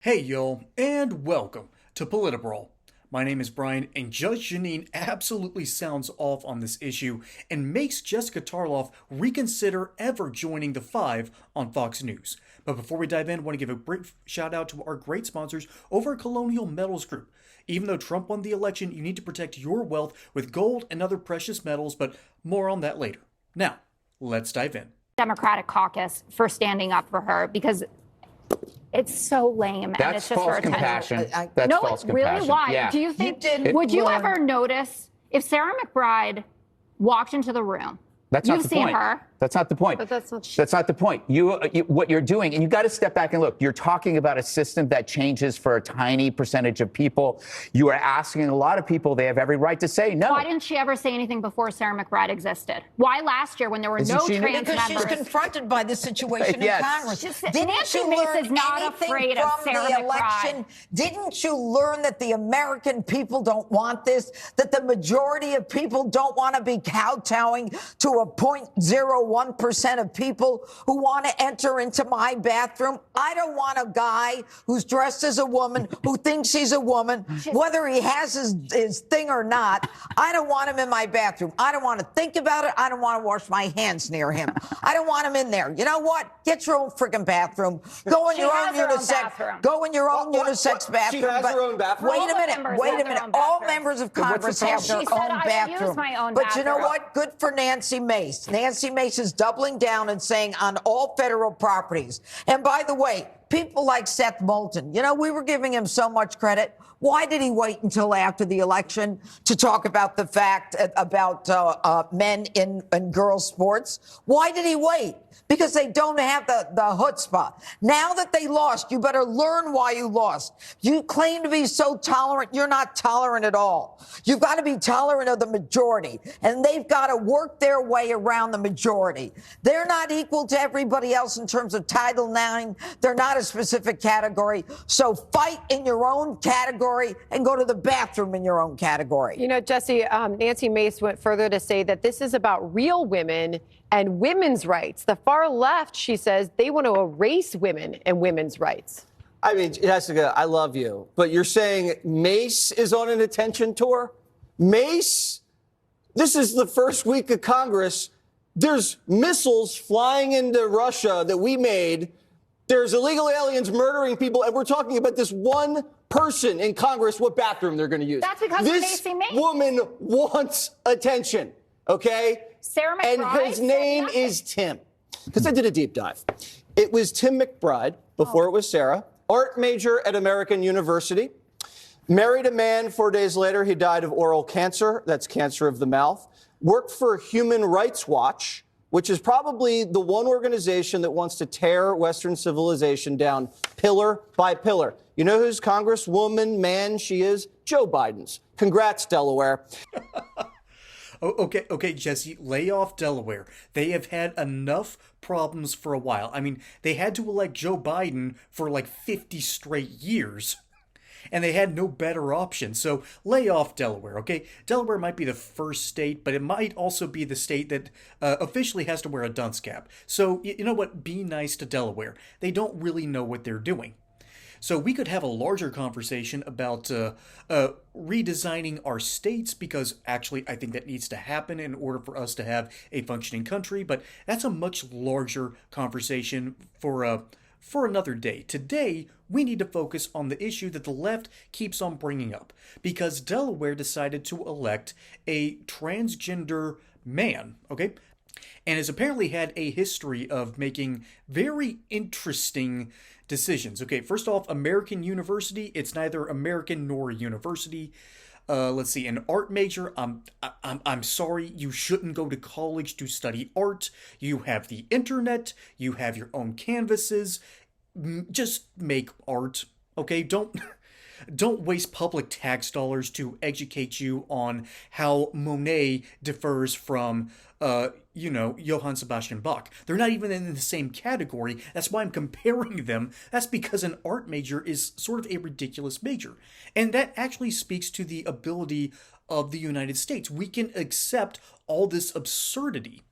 Hey y'all, and welcome to BRAWL. My name is Brian, and Judge Jeanine absolutely sounds off on this issue and makes Jessica Tarlov reconsider ever joining the Five on Fox News. But before we dive in, I want to give a brief shout out to our great sponsors over at Colonial Metals Group. Even though Trump won the election, you need to protect your wealth with gold and other precious metals, but more on that later. Now, let's dive in. Democratic caucus for standing up for her because it's so lame. That's and it's just false for compassion. attention. That's No, false really? compassion. Why? Yeah. Do you think, would you ever notice if Sarah McBride walked into the room? That's not You've the seen point. her. That's not the point. But that's not the point. What you're doing, and you got to step back and look. You're talking about a system that changes for a tiny percentage of people. You are asking a lot of people. They have every right to say no. Why didn't she ever say anything before Sarah McBride existed? Why last year when there were no trans members? Because she's confronted by this situation Yes. in Congress. Nancy Mace is not afraid of Sarah McBride. Didn't you learn that the American people don't want this? That the majority of people don't want to be kowtowing to a 0.01% of people who want to enter into my bathroom? I don't want a guy who's dressed as a woman, who thinks he's a woman, whether he has his thing or not. I don't want him in my bathroom. I don't want to think about it. I don't want to wash my hands near him. I don't want him in there. You know what? Get your own freaking bathroom. Go in your own unisex. Go in your own unisex bathroom. She has her own bathroom. Wait a minute. All members of Congress have their own bathroom. But you know what? Good for Nancy Mace. Nancy Mace is doubling down and saying on all federal properties. And by the way, people like Seth Moulton, you know, we were giving him so much credit. Why did he wait until after the election to talk about the fact about men in girls' sports? Why did he wait? Because they don't have the chutzpah. Now that they lost, you better learn why you lost. You claim to be so tolerant. You're not tolerant at all. You've got to be tolerant of the majority, and they've got to work their way around the majority. They're not equal to everybody else in terms of Title IX. They're not a specific category. So fight in your own category and go to the bathroom in your own category. You know, Jesse, Nancy Mace went further to say that this is about real women and women's rights. The far left, she says, they want to erase women and women's rights. I mean, Jessica, I love you, but you're saying Mace is on an attention tour? Mace? This is the first week of Congress. There's missiles flying into Russia that we made. There's illegal aliens murdering people, and we're talking about this one person in Congress, what bathroom they're going to use. That's because this Nancy Mace. woman wants attention, okay? Sarah McBride. And his name is Tim. Because I did a deep dive. It was Tim McBride, before it was Sarah, art major at American University, married a man 4 days later. He died of oral cancer. That's cancer of the mouth. Worked for Human Rights Watch, which is probably the one organization that wants to tear Western civilization down pillar by pillar. You know whose congresswoman, man she is? Joe Biden's. Congrats, Delaware. Okay, Jesse, lay off Delaware. They have had enough problems for a while. I mean, they had to elect Joe Biden for like 50 straight years, and they had no better option. So lay off Delaware, okay? Delaware might be the first state, but it might also be the state that officially has to wear a dunce cap. So you know what? Be nice to Delaware. They don't really know what they're doing. So we could have a larger conversation about redesigning our states, because actually I think that needs to happen in order for us to have a functioning country. But that's a much larger conversation for another day. Today, we need to focus on the issue that the left keeps on bringing up, because Delaware decided to elect a transgender man, okay? And has apparently had a history of making very interesting decisions. Okay, first off, American University. It's neither American nor a university. Let's see, an art major. I'm sorry, you shouldn't go to college to study art. You have the internet. You have your own canvases. Just make art. Okay, don't waste public tax dollars to educate you on how Monet differs from, Johann Sebastian Bach. They're not even in the same category. That's why I'm comparing them. That's because an art major is sort of a ridiculous major. And that actually speaks to the ability of the United States. We can accept all this absurdity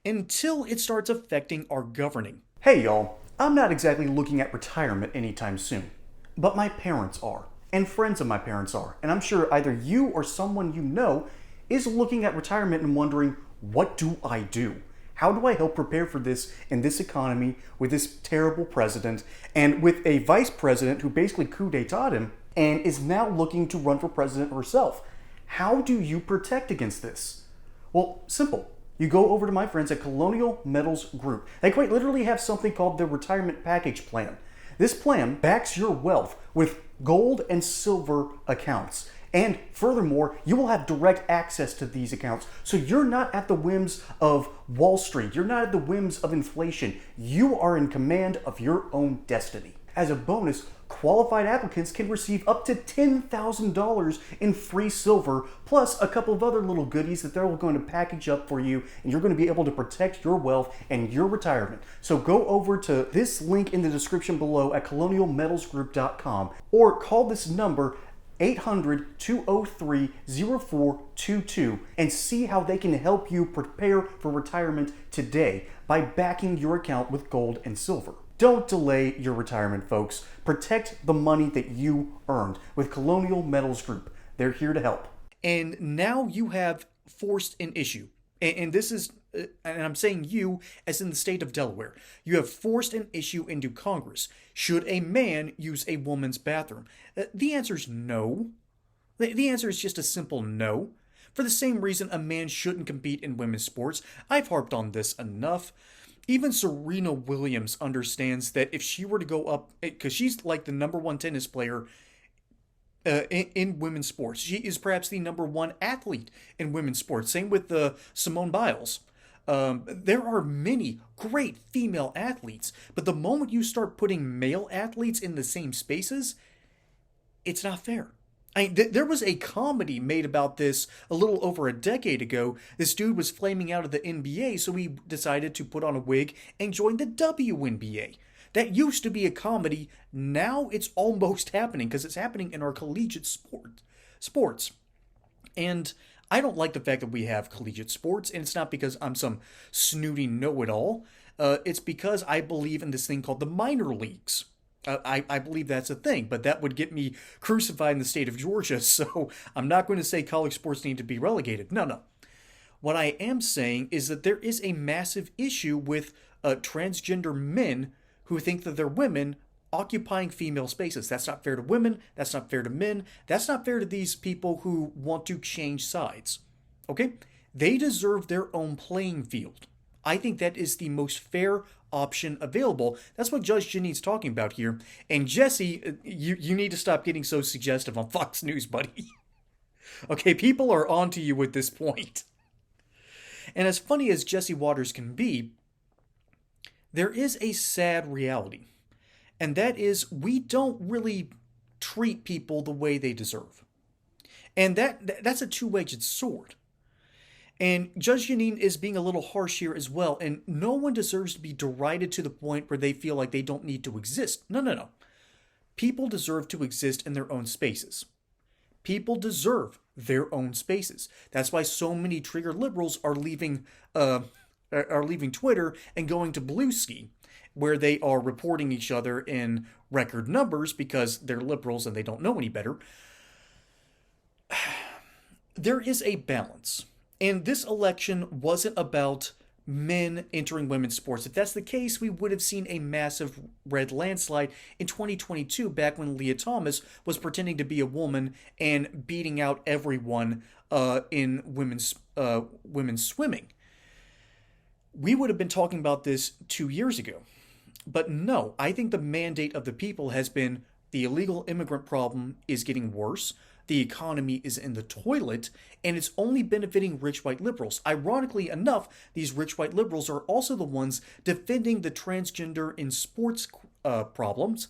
until it starts affecting our governing. Hey y'all, I'm not exactly looking at retirement anytime soon. But my parents are, and friends of my parents are, and I'm sure either you or someone you know is looking at retirement and wondering, what do I do? How do I help prepare for this in this economy with this terrible president and with a vice president who basically coup d'etat him and is now looking to run for president herself? How do you protect against this? Well, simple. You go over to my friends at Colonial Metals Group. They quite literally have something called the Retirement Package Plan. This plan backs your wealth with gold and silver accounts. And furthermore, you will have direct access to these accounts. So you're not at the whims of Wall Street. You're not at the whims of inflation. You are in command of your own destiny. As a bonus, qualified applicants can receive up to $10,000 in free silver, plus a couple of other little goodies that they're going to package up for you, and you're going to be able to protect your wealth and your retirement. So go over to this link in the description below at colonialmetalsgroup.com or call this number 800-203-0422 and see how they can help you prepare for retirement today by backing your account with gold and silver. Don't delay your retirement, folks. Protect the money that you earned with Colonial Metals Group. They're here to help. And now you have forced an issue. And this is, and I'm saying you as in the state of Delaware. You have forced an issue into Congress. Should a man use a woman's bathroom? The answer is no. The answer is just a simple no. For the same reason a man shouldn't compete in women's sports. I've harped on this enough. Even Serena Williams understands that if she were to go up, because she's like the #1 tennis player in women's sports. She is perhaps the #1 athlete in women's sports. Same with Simone Biles. There are many great female athletes, but the moment you start putting male athletes in the same spaces, it's not fair. There was a comedy made about this a little over a decade ago. This dude was flaming out of the NBA, so he decided to put on a wig and join the WNBA. That used to be a comedy. Now it's almost happening because it's happening in our collegiate sports. And I don't like the fact that we have collegiate sports, and it's not because I'm some snooty know-it-all. It's because I believe in this thing called the minor leagues. I believe that's a thing, but that would get me crucified in the state of Georgia, so I'm not going to say college sports need to be relegated. No. What I am saying is that there is a massive issue with transgender men who think that they're women occupying female spaces. That's not fair to women. That's not fair to men. That's not fair to these people who want to change sides. Okay? They deserve their own playing field. I think that is the most fair option available. That's what Judge Jeanine's talking about here. And Jesse, you need to stop getting so suggestive on Fox News, buddy. Okay, people are onto you at this point. And as funny as Jesse Waters can be, there is a sad reality. And that is, we don't really treat people the way they deserve. And that's a two-edged sword. And Judge Jeanine is being a little harsh here as well, and no one deserves to be derided to the point where they feel like they don't need to exist. No. People deserve to exist in their own spaces. People deserve their own spaces. That's why so many trigger liberals are leaving Twitter and going to Bluesky, where they are reporting each other in record numbers because they're liberals and they don't know any better. There is a balance. And this election wasn't about men entering women's sports. If that's the case, we would have seen a massive red landslide in 2022, back when Leah Thomas was pretending to be a woman and beating out everyone in women's swimming. We would have been talking about this 2 years ago. But no, I think the mandate of the people has been the illegal immigrant problem is getting worse. The economy is in the toilet, and it's only benefiting rich white liberals. Ironically enough, these rich white liberals are also the ones defending the transgender in sports problems,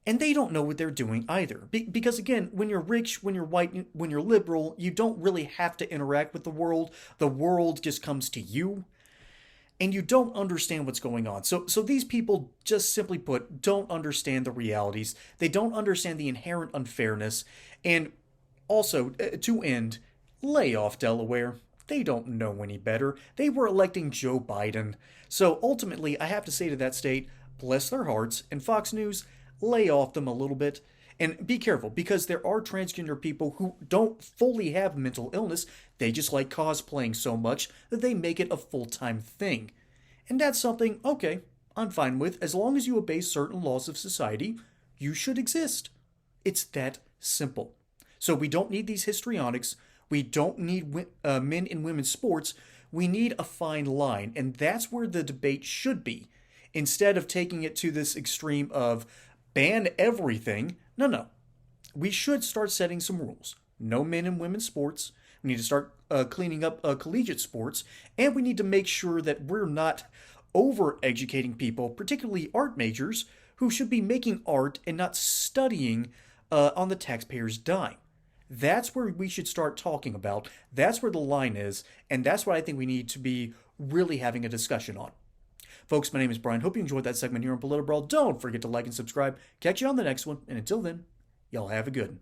and they don't know what they're doing either. Because again, when you're rich, when you're white, when you're liberal, you don't really have to interact with the world. The world just comes to you, and you don't understand what's going on. So these people, just simply put, don't understand the realities. They don't understand the inherent unfairness. And also, to end, lay off Delaware. They don't know any better. They were electing Joe Biden. So ultimately, I have to say to that state, bless their hearts. And Fox News, lay off them a little bit. And be careful, because there are transgender people who don't fully have mental illness. They just like cosplaying so much that they make it a full-time thing. And that's something, okay, I'm fine with. As long as you obey certain laws of society, you should exist. It's that simple. So we don't need these histrionics. We don't need men in women's sports. We need a fine line. And that's where the debate should be. Instead of taking it to this extreme of ban everything. No. We should start setting some rules. No men in women's sports. We need to start cleaning up collegiate sports. And we need to make sure that we're not over-educating people, particularly art majors, who should be making art and not studying on the taxpayer's dime. That's where we should start talking about. That's where the line is. And that's what I think we need to be really having a discussion on. Folks, my name is Brian. Hope you enjoyed that segment here on BraWL. Don't forget to like and subscribe. Catch you on the next one. And until then, y'all have a good one.